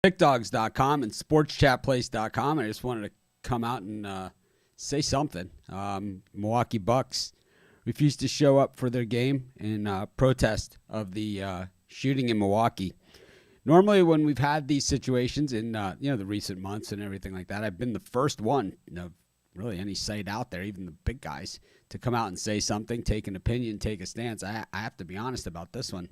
pickdogs.com and sportschatplace.com. I just wanted to come out and say something. Milwaukee Bucks refused to show up for their game in protest of the shooting in Milwaukee. Normally, when we've had these situations in the recent months and everything like that, I've been the first one, really any site out there, even the big guys, to come out and say something, take an opinion, take a stance. I have to be honest about this one.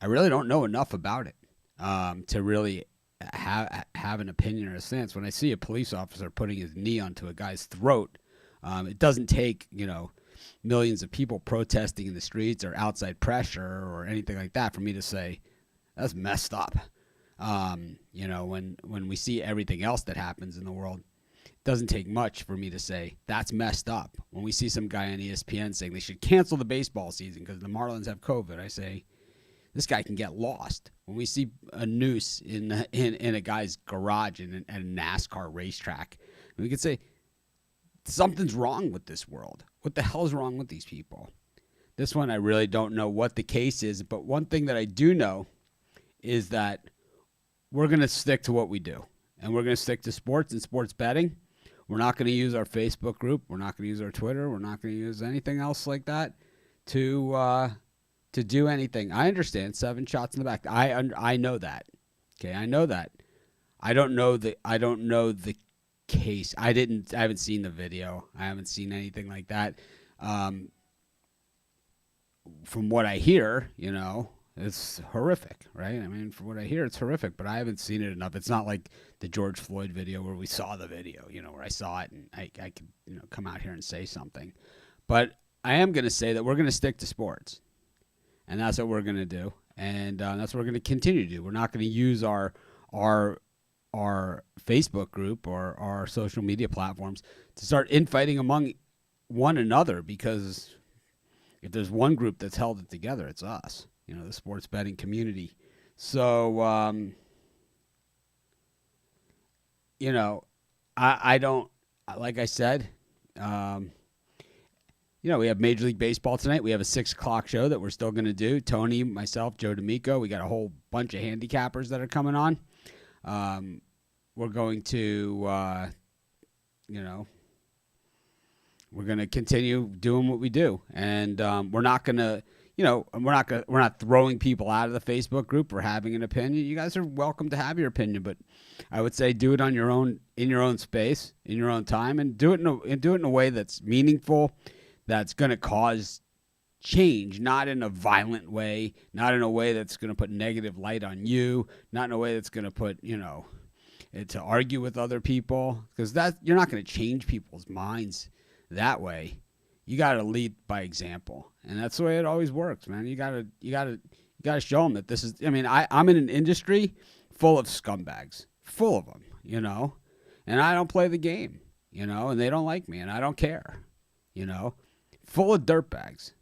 I really don't know enough about it to really have an opinion or a stance. When I see a police officer putting his knee onto a guy's throat, it doesn't take, millions of people protesting in the streets or outside pressure or anything like that for me to say, that's messed up. When we see everything else that happens in the world, it doesn't take much for me to say, that's messed up. When we see some guy on ESPN saying they should cancel the baseball season because the Marlins have COVID, I say, this guy can get lost. When we see a noose in a guy's garage in a NASCAR racetrack, we can say, something's wrong with this world. What the hell is wrong with these people? This one, I really don't know what the case is, but one thing that I do know is that we're going to stick to what we do, and we're going to stick to sports and sports betting. We're not going to use our Facebook group. We're not going to use our Twitter. We're not going to use anything else like that to do anything. I understand 7 shots in the back. I know that. Okay, I know that. I don't know the case. I haven't seen the video. I haven't seen anything like that. From what I hear, it's horrific, right? I mean, from what I hear, it's horrific, but I haven't seen it enough. It's not like the George Floyd video where we saw the video, where I saw it and I could, come out here and say something. But I am going to say that we're going to stick to sports. And that's what we're going to do. And that's what we're going to continue to do. We're not going to use our Facebook group or our social media platforms to start infighting among one another, because if there's one group that's held it together, it's us, the sports betting community. So, I don't, like I said, we have Major League Baseball tonight. We have a 6 o'clock show that we're still going to do. Tony, myself, Joe D'Amico. We got a whole bunch of handicappers that are coming on. We're going to, we're going to continue doing what we do. And we're not going to, we're not throwing people out of the Facebook group for having an opinion. You guys are welcome to have your opinion, but I would say do it on your own, in your own space, in your own time, and do it in a way that's meaningful, that's going to cause change, not in a violent way, not in a way that's going to put negative light on you, not in a way that's going to put, to argue with other people, because you're not going to change people's minds that way. You got to lead by example, and that's the way it always works, man. You got to show them that this is. I mean, I'm in an industry full of scumbags, full of them, and I don't play the game, and they don't like me, and I don't care, full of dirtbags,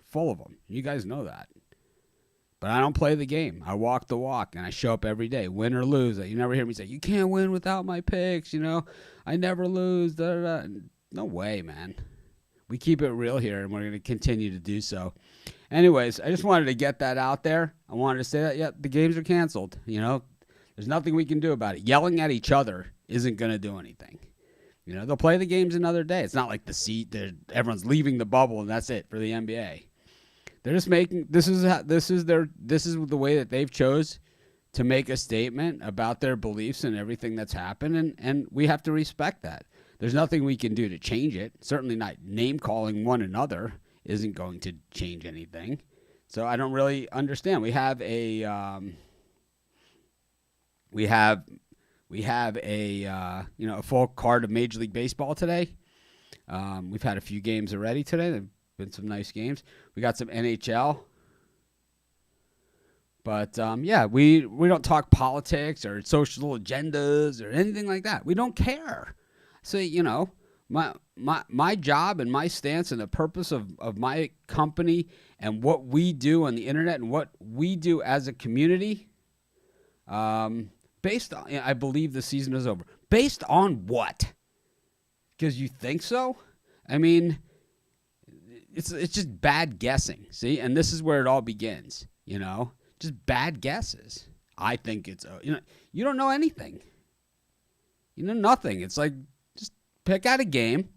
full of them. You guys know that. But I don't play the game. I walk the walk, and I show up every day, win or lose. You never hear me say, you can't win without my picks, I never lose. Da, da, da. No way, man. We keep it real here, and we're going to continue to do so. Anyways, I just wanted to get that out there. I wanted to say that, yeah, the games are canceled. There's nothing we can do about it. Yelling at each other isn't going to do anything. They'll play the games another day. It's not like everyone's leaving the bubble and that's it for the NBA. They're just making this is the way that they've chose to make a statement about their beliefs and everything that's happened, and we have to respect that. There's nothing we can do to change it. Certainly not name calling one another isn't going to change anything. So I don't really understand. We have a a full card of Major League Baseball today. We've had a few games already today. There've been some nice games. We got some NHL. But we don't talk politics or social agendas or anything like that. We don't care. So, my job and my stance and the purpose of my company and what we do on the internet and what we do as a community, based on, I believe the season is over. Based on what? Because you think so? I mean, it's just bad guessing, see? And this is where it all begins, just bad guesses. I think it's, you don't know anything. You know nothing. It's like, just pick out a game,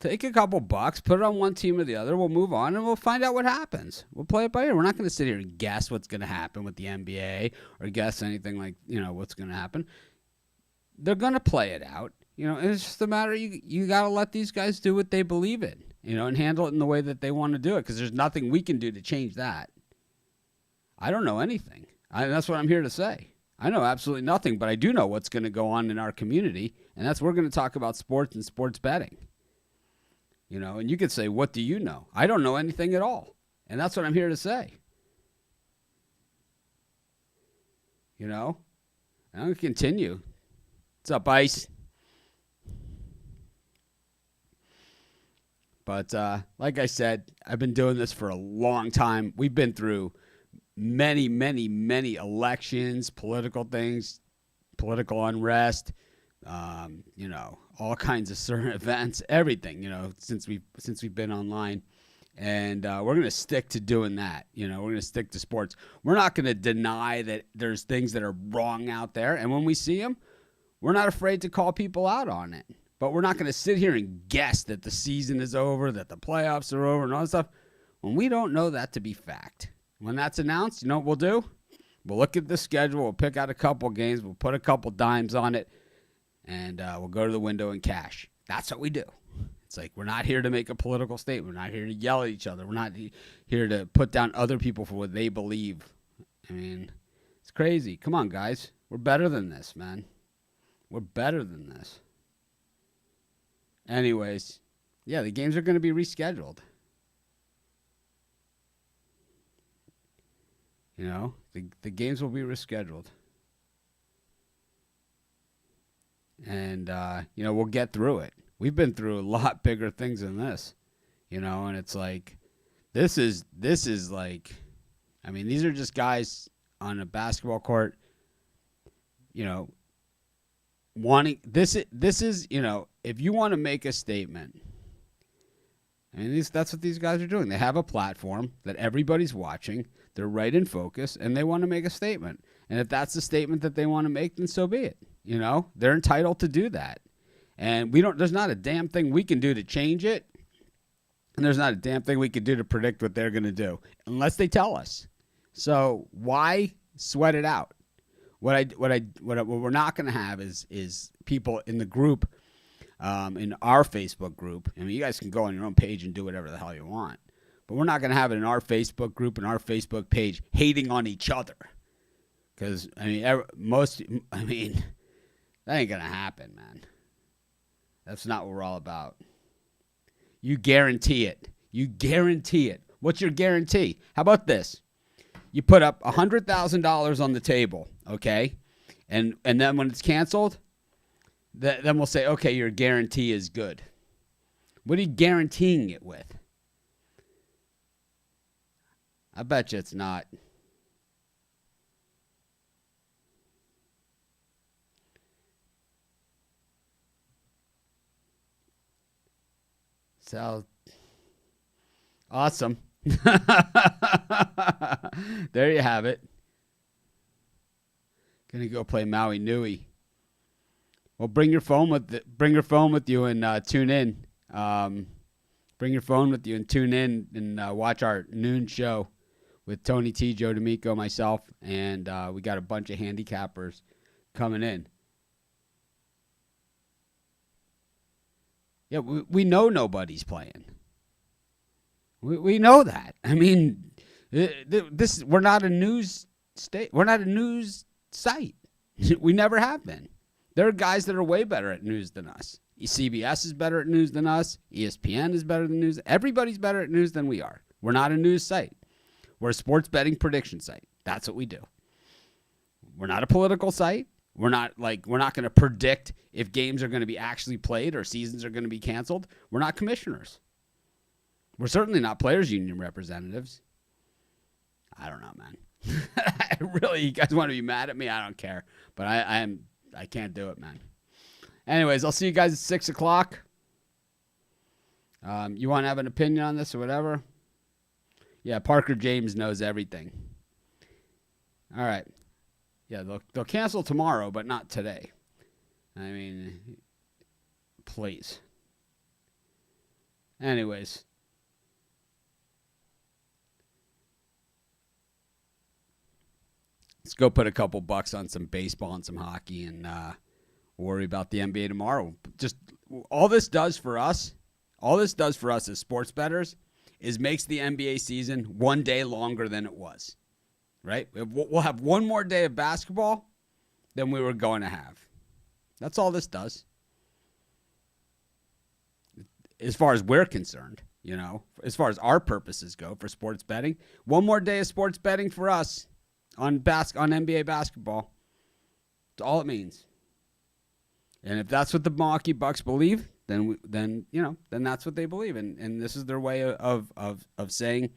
take a couple bucks, put it on one team or the other. We'll move on, and we'll find out what happens. We'll play it by ear. We're not going to sit here and guess what's going to happen with the NBA or guess anything like, what's going to happen. They're going to play it out. It's just a matter you got to let these guys do what they believe in, and handle it in the way that they want to do it, because there's nothing we can do to change that. I don't know anything. That's what I'm here to say. I know absolutely nothing, but I do know what's going to go on in our community, and that's we're going to talk about sports and sports betting. And you could say, what do you know? I don't know anything at all, and that's what I'm here to say. I'm going to continue. What's up, Ice? But like I said, I've been doing this for a long time. We've been through many, many, many elections, political things, political unrest, all kinds of certain events, everything, since we've been online. And we're going to stick to doing that. We're going to stick to sports. We're not going to deny that there's things that are wrong out there. And when we see them, we're not afraid to call people out on it. But we're not going to sit here and guess that the season is over, that the playoffs are over, and all that stuff, when we don't know that to be fact. When that's announced, you know what we'll do? We'll look at the schedule. We'll pick out a couple games. We'll put a couple dimes on it, and we'll go to the window and cash. That's what we do. It's like we're not here to make a political statement. We're not here to yell at each other. We're not here to put down other people for what they believe. I mean, it's crazy. Come on, guys. We're better than this, man. We're better than this. Anyways, yeah, the games are going to be rescheduled. The games will be rescheduled. And, we'll get through it. We've been through a lot bigger things than this, and it's like, this is like, these are just guys on a basketball court, wanting, this is, if you want to make a statement, that's what these guys are doing. They have a platform that everybody's watching. They're right in focus, and they want to make a statement. And if that's the statement that they want to make, then so be it. They're entitled to do that. And there's not a damn thing we can do to change it. And there's not a damn thing we can do to predict what they're going to do unless they tell us. So why sweat it out? What we're not going to have is people in the group, in our Facebook group. You guys can go on your own page and do whatever the hell you want. But we're not going to have it in our Facebook group and our Facebook page hating on each other. Because, that ain't going to happen, man. That's not what we're all about. You guarantee it. You guarantee it. What's your guarantee? How about this? You put up $100,000 on the table, okay? And then when it's canceled, then we'll say, okay, your guarantee is good. What are you guaranteeing it with? I bet you it's not. So, awesome. There you have it. Gonna go play Maui Nui. Well, bring your phone with you and tune in. Bring your phone with you and tune in and watch our noon show with Tony T, Joe D'Amico, myself, and we got a bunch of handicappers coming in. Yeah, we know nobody's playing. We know that. We're not a news state. We're not a news site. We never have been. There are guys that are way better at news than us. CBS is better at news than us. ESPN is better than news. Everybody's better at news than we are. We're not a news site. We're a sports betting prediction site. That's what we do. We're not a political site. We're not going to predict if games are going to be actually played or seasons are going to be canceled. We're not commissioners. We're certainly not players' union representatives. I don't know, man. Really, you guys want to be mad at me? I don't care. But I can't do it, man. Anyways, I'll see you guys at 6 o'clock. You want to have an opinion on this or whatever? Yeah, Parker James knows everything. All right. Yeah, they'll cancel tomorrow, but not today. I mean, please. Anyways. Let's go put a couple bucks on some baseball and some hockey and worry about the NBA tomorrow. Just all this does for us as sports bettors is makes the NBA season one day longer than it was, right? We'll have one more day of basketball than we were going to have. That's all this does. As far as we're concerned, as far as our purposes go for sports betting, one more day of sports betting for us on NBA basketball. That's all it means. And if that's what the Milwaukee Bucks believe, then that's what they believe, and this is their way of saying,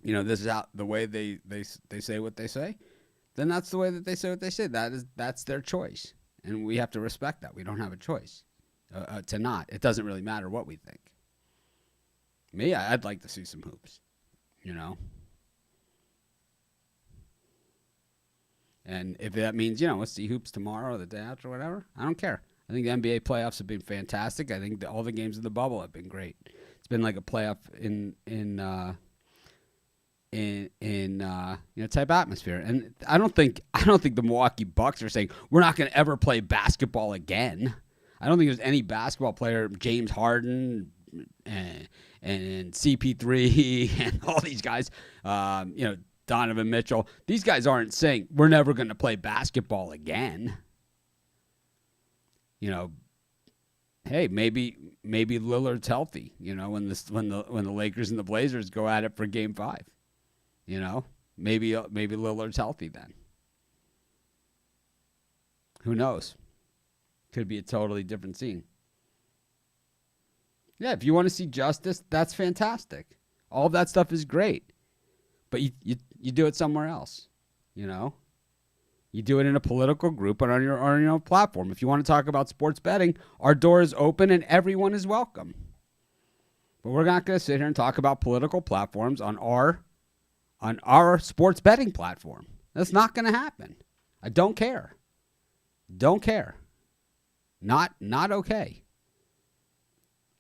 this is how the way they say what they say. Then that's the way that they say what they say. That's their choice, and we have to respect that. We don't have a choice to not. It doesn't really matter what we think. Me, I'd like to see some hoops, And if that means, let's see hoops tomorrow or the day after, or whatever, I don't care. I think the NBA playoffs have been fantastic. I think all the games in the bubble have been great. It's been like a playoff in type atmosphere. And I don't think the Milwaukee Bucks are saying we're not going to ever play basketball again. I don't think there's any basketball player, James Harden and CP3 and all these guys, Donovan Mitchell. These guys aren't saying we're never going to play basketball again. Hey, maybe Lillard's healthy. When the Lakers and the Blazers go at it for Game 5. Maybe Lillard's healthy then. Who knows? Could be a totally different scene. Yeah, if you want to see justice, that's fantastic. All of that stuff is great. But you do it somewhere else, You do it in a political group and on your own platform. If you want to talk about sports betting, our door is open and everyone is welcome. But we're not going to sit here and talk about political platforms on our sports betting platform. That's not going to happen. I don't care. Don't care. Not okay.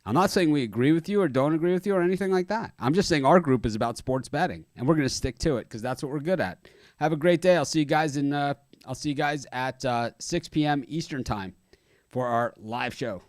I'm not saying we agree with you or don't agree with you or anything like that. I'm just saying our group is about sports betting, and we're going to stick to it because that's what we're good at. Have a great day. I'll see you guys at 6 p.m. Eastern time for our live show.